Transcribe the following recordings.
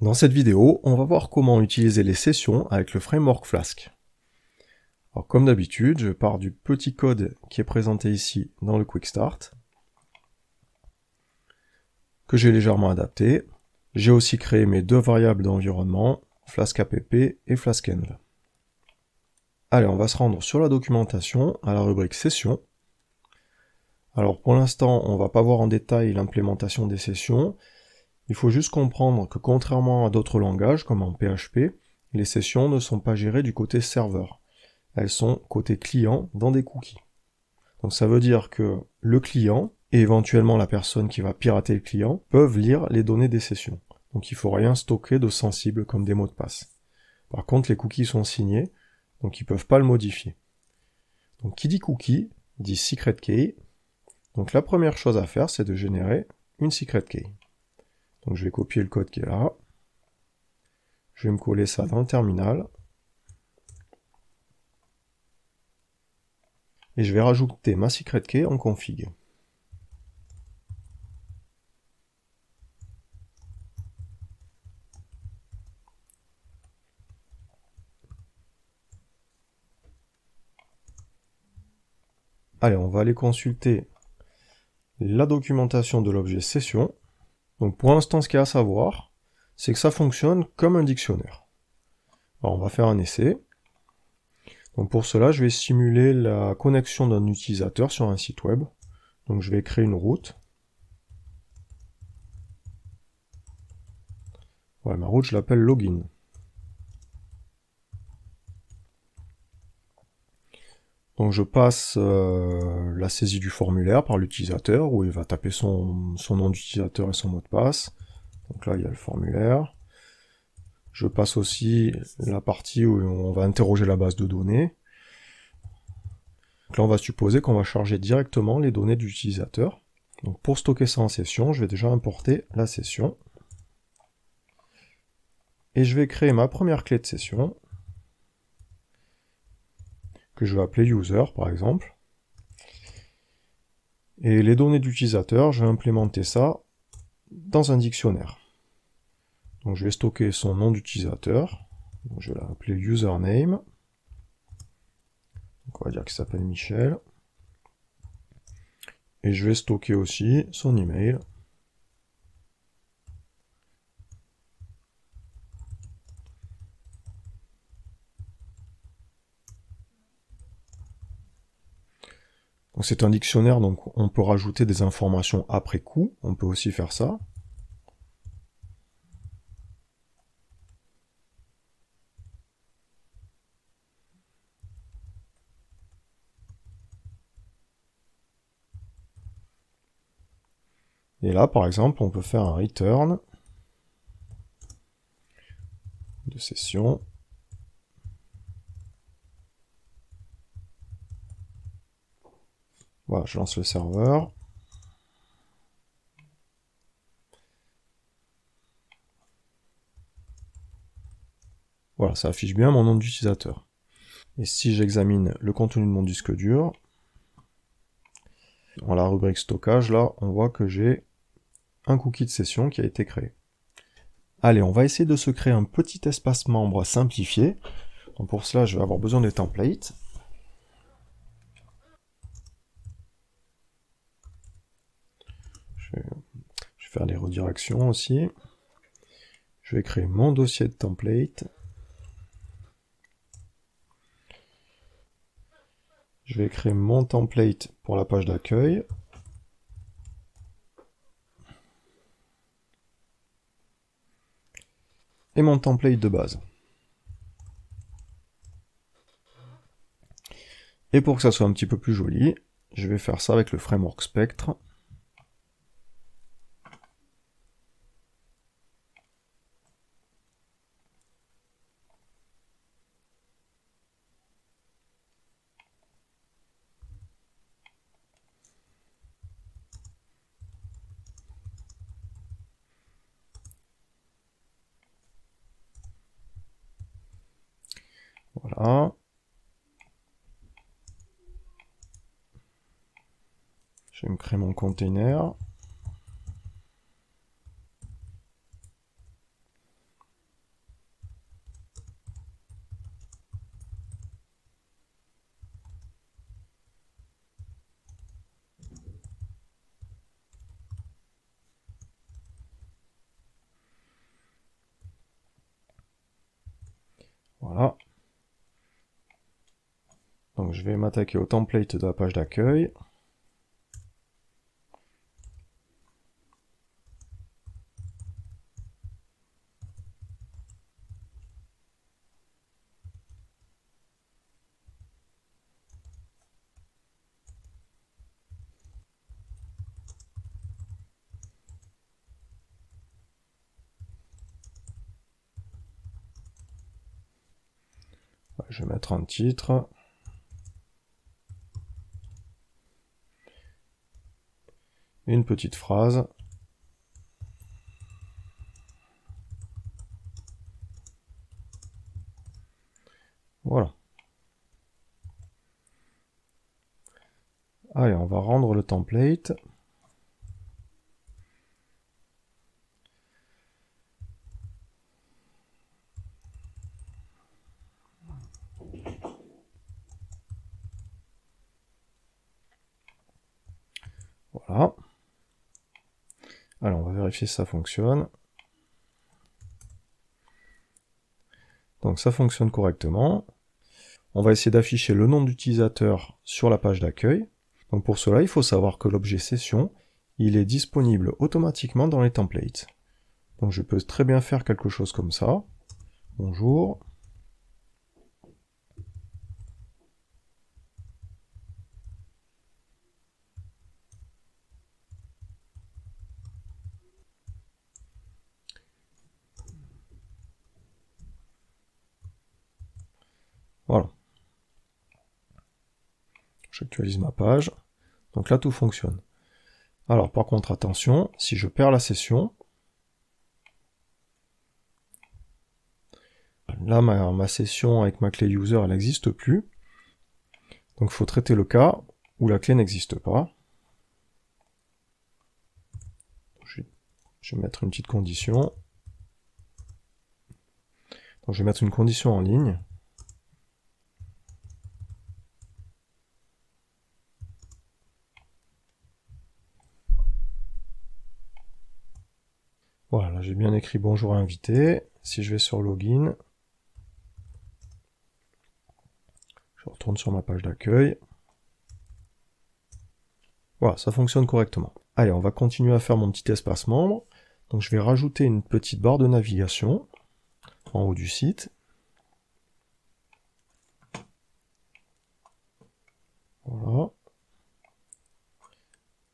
Dans cette vidéo, on va voir comment utiliser les sessions avec le framework Flask. Alors, comme d'habitude, je pars du petit code qui est présenté ici dans le Quick Start, que j'ai légèrement adapté. J'ai aussi créé mes deux variables d'environnement, flask.app et flask.env. Allez, on va se rendre sur la documentation, à la rubrique sessions. Alors pour l'instant, on ne va pas voir en détail l'implémentation des sessions. Il faut juste comprendre que contrairement à d'autres langages, comme en PHP, les sessions ne sont pas gérées du côté serveur. Elles sont côté client dans des cookies. Donc ça veut dire que le client, et éventuellement la personne qui va pirater le client, peuvent lire les données des sessions. Donc il ne faut rien stocker de sensible comme des mots de passe. Par contre, les cookies sont signés, donc ils ne peuvent pas le modifier. Donc qui dit cookie, dit secret key. Donc la première chose à faire, c'est de générer une secret key. Donc je vais copier le code qui est là. Je vais me coller ça dans le terminal. Et je vais rajouter ma secret key en config. Allez, on va aller consulter la documentation de l'objet session. Donc pour l'instant, ce qu'il y a à savoir, c'est que ça fonctionne comme un dictionnaire. Alors on va faire un essai. Donc pour cela, je vais simuler la connexion d'un utilisateur sur un site web. Donc je vais créer une route. Ouais, ma route, je l'appelle login. Donc je passe la saisie du formulaire par l'utilisateur, où il va taper son nom d'utilisateur et son mot de passe. Donc là, il y a le formulaire. Je passe aussi la partie où on va interroger la base de données. Donc là, on va supposer qu'on va charger directement les données de l'utilisateur. Donc pour stocker ça en session, je vais déjà importer la session. Et je vais créer ma première clé de session, que je vais appeler user par exemple. Et les données d'utilisateur, je vais implémenter ça dans un dictionnaire. Donc je vais stocker son nom d'utilisateur. Je vais l'appeler username. Donc on va dire qu'il s'appelle Michel. Et je vais stocker aussi son email. Donc c'est un dictionnaire, donc on peut rajouter des informations après coup. On peut aussi faire ça. Et là, par exemple, on peut faire un return de session. Voilà, je lance le serveur. Voilà, ça affiche bien mon nom d'utilisateur. Et si j'examine le contenu de mon disque dur, dans la rubrique stockage, là, on voit que j'ai un cookie de session qui a été créé. Allez, on va essayer de se créer un petit espace membre simplifié. Donc pour cela, je vais avoir besoin des templates. Je vais faire des redirections aussi. Je vais créer mon dossier de template. Je vais créer mon template pour la page d'accueil. Et mon template de base. Et pour que ça soit un petit peu plus joli, je vais faire ça avec le framework Spectre. Voilà. Je vais me créer mon container. Voilà. Donc je vais m'attaquer au template de la page d'accueil. Je vais mettre un titre. Une petite phrase. Voilà. Allez, on va rendre le template. Voilà. Alors, on va vérifier si ça fonctionne. Donc, ça fonctionne correctement. On va essayer d'afficher le nom d'utilisateur sur la page d'accueil. Donc, pour cela, il faut savoir que l'objet session, il est disponible automatiquement dans les templates. Donc, je peux très bien faire quelque chose comme ça. Bonjour. Voilà. J'actualise ma page. Donc là, tout fonctionne. Alors, par contre, attention, si je perds la session, là, ma session avec ma clé user, elle n'existe plus. Donc, il faut traiter le cas où la clé n'existe pas. Je vais mettre une petite condition. Donc, je vais mettre une condition en ligne. Voilà, là j'ai bien écrit bonjour invité. Si je vais sur login, je retourne sur ma page d'accueil. Voilà, ça fonctionne correctement. Allez, on va continuer à faire mon petit espace membre. Donc je vais rajouter une petite barre de navigation en haut du site. Voilà.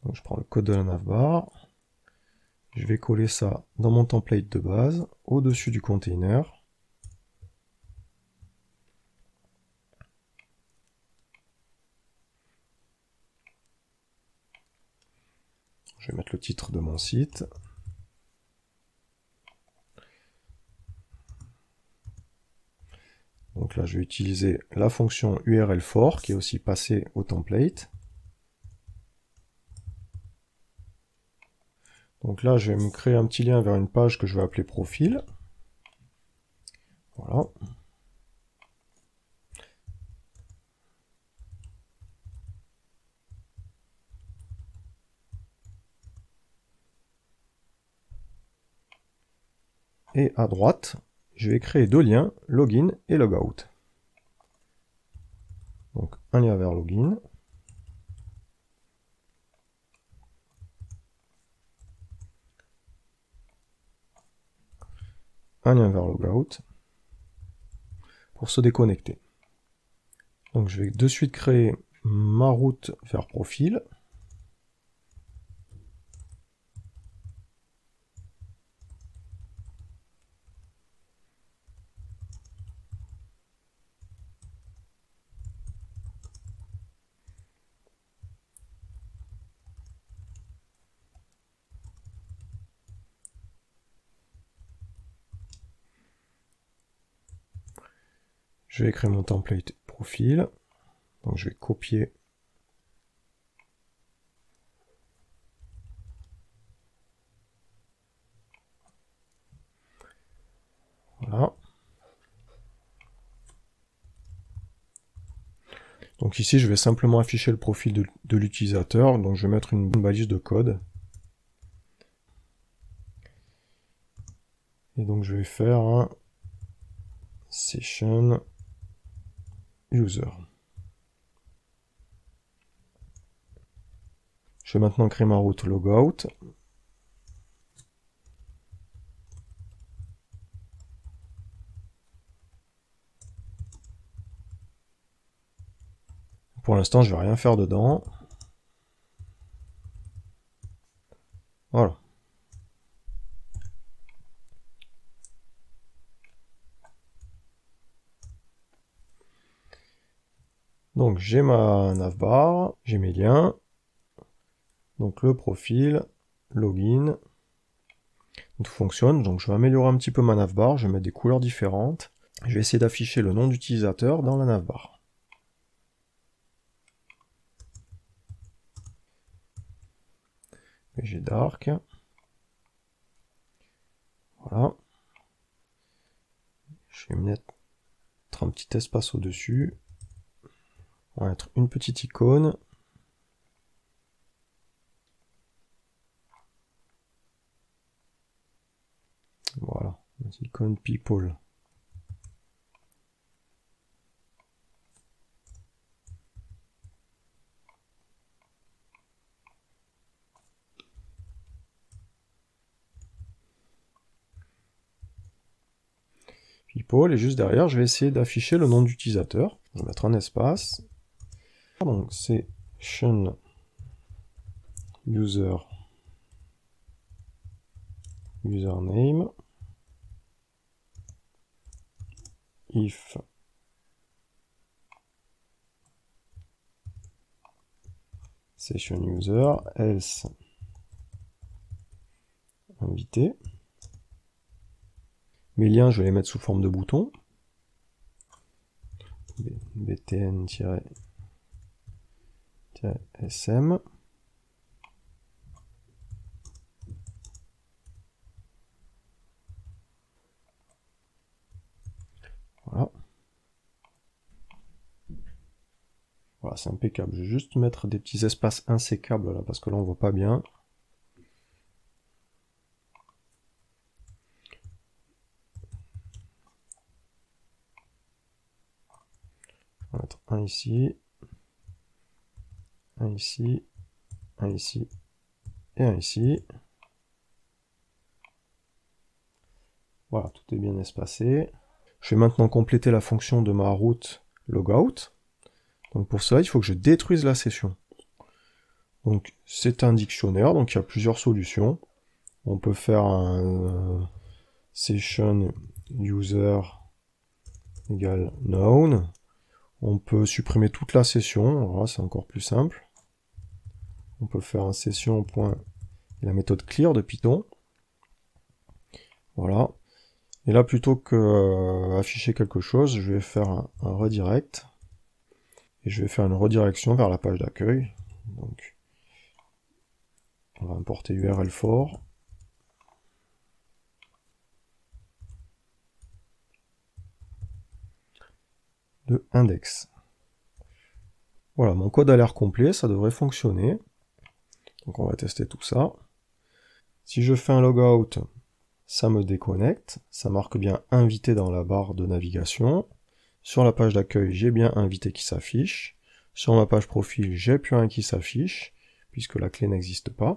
Donc je prends le code de la navbar. Je vais coller ça dans mon template de base, au-dessus du container. Je vais mettre le titre de mon site. Donc là, je vais utiliser la fonction URL for qui est aussi passée au template. Donc là, je vais me créer un petit lien vers une page que je vais appeler profil. Voilà. Et à droite, je vais créer deux liens, login et logout. Donc un lien vers login. Un lien vers logout pour se déconnecter. Donc je vais de suite créer ma route vers profil. Je vais créer mon template profil. Donc je vais copier. Voilà. Donc ici, je vais simplement afficher le profil de l'utilisateur. Donc je vais mettre une balise de code. Et donc je vais faire un session user. Je vais maintenant créer ma route logout. Pour l'instant, je vais rien faire dedans. Voilà. Donc j'ai ma navbar, j'ai mes liens. Donc le profil, login. Tout fonctionne. Donc je vais améliorer un petit peu ma navbar, je vais mettre des couleurs différentes. Je vais essayer d'afficher le nom d'utilisateur dans la navbar. J'ai dark. Voilà. Je vais mettre un petit espace au-dessus. On va mettre une petite icône. Voilà, une petite icône people. People, et juste derrière, je vais essayer d'afficher le nom d'utilisateur. Je vais mettre un espace. Donc c'est session user username if session user else invité. Mes liens, je vais les mettre sous forme de boutons. btn-sm. Voilà. Voilà, c'est impeccable. Je vais juste mettre des petits espaces insécables là, parce que là on voit pas bien. On va mettre un ici, un ici, un ici, et un ici. Voilà, tout est bien espacé. Je vais maintenant compléter la fonction de ma route logout. Donc pour ça, il faut que je détruise la session. Donc c'est un dictionnaire, donc il y a plusieurs solutions. On peut faire un session user égale known. On peut supprimer toute la session, voilà, c'est encore plus simple. On peut faire un session point et la méthode clear de Python. Voilà. Et là, plutôt que afficher quelque chose, je vais faire un redirect. Et je vais faire une redirection vers la page d'accueil. Donc, on va importer URL for. De index. Voilà, mon code a l'air complet, ça devrait fonctionner. Donc on va tester tout ça. Si je fais un logout, ça me déconnecte, ça marque bien invité dans la barre de navigation. Sur la page d'accueil, j'ai bien invité qui s'affiche. Sur ma page profil, j'ai plus rien qui s'affiche, puisque la clé n'existe pas.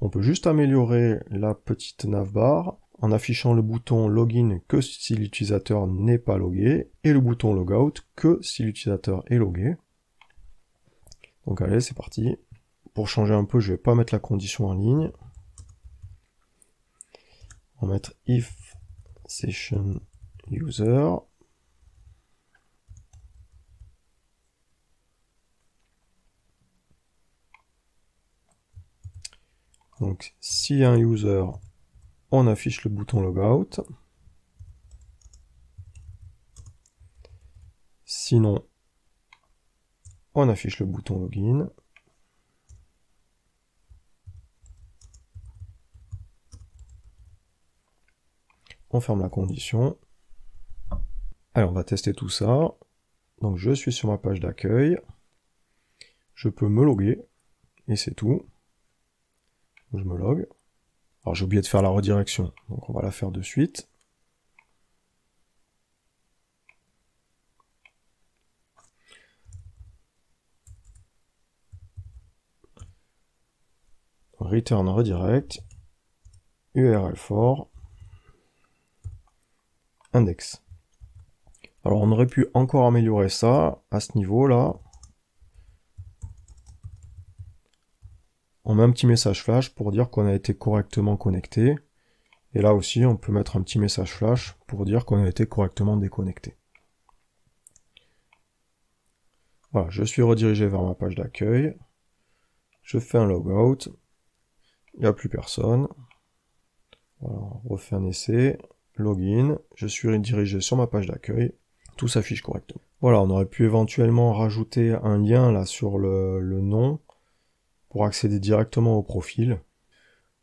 On peut juste améliorer la petite navbar en affichant le bouton login que si l'utilisateur n'est pas logué, et le bouton logout que si l'utilisateur est logué. Donc allez, c'est parti. Pour changer un peu, je vais pas mettre la condition en ligne. On va mettre if session user. Donc s'il y a un user, on affiche le bouton logout. Sinon, on affiche le bouton login. On ferme la condition. Allez, on va tester tout ça. Donc je suis sur ma page d'accueil. Je peux me loguer. Et c'est tout. Je me log. Alors j'ai oublié de faire la redirection. Donc on va la faire de suite. return redirect, URL for, index. Alors on aurait pu encore améliorer ça à ce niveau-là. On met un petit message flash pour dire qu'on a été correctement connecté. Et là aussi, on peut mettre un petit message flash pour dire qu'on a été correctement déconnecté. Voilà, je suis redirigé vers ma page d'accueil. Je fais un logout. Il n'y a plus personne. Voilà, on refait un essai. Login. Je suis redirigé sur ma page d'accueil. Tout s'affiche correctement. Voilà, on aurait pu éventuellement rajouter un lien là sur le nom pour accéder directement au profil.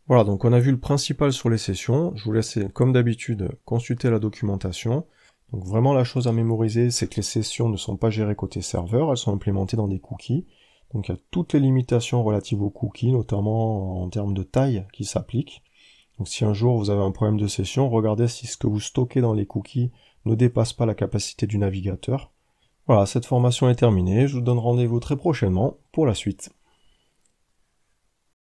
Voilà, donc on a vu le principal sur les sessions. Je vous laisse, comme d'habitude, consulter la documentation. Donc vraiment la chose à mémoriser, c'est que les sessions ne sont pas gérées côté serveur, elles sont implémentées dans des cookies. Donc il y a toutes les limitations relatives aux cookies, notamment en termes de taille qui s'appliquent. Donc si un jour vous avez un problème de session, regardez si ce que vous stockez dans les cookies ne dépasse pas la capacité du navigateur. Voilà, cette formation est terminée, je vous donne rendez-vous très prochainement pour la suite.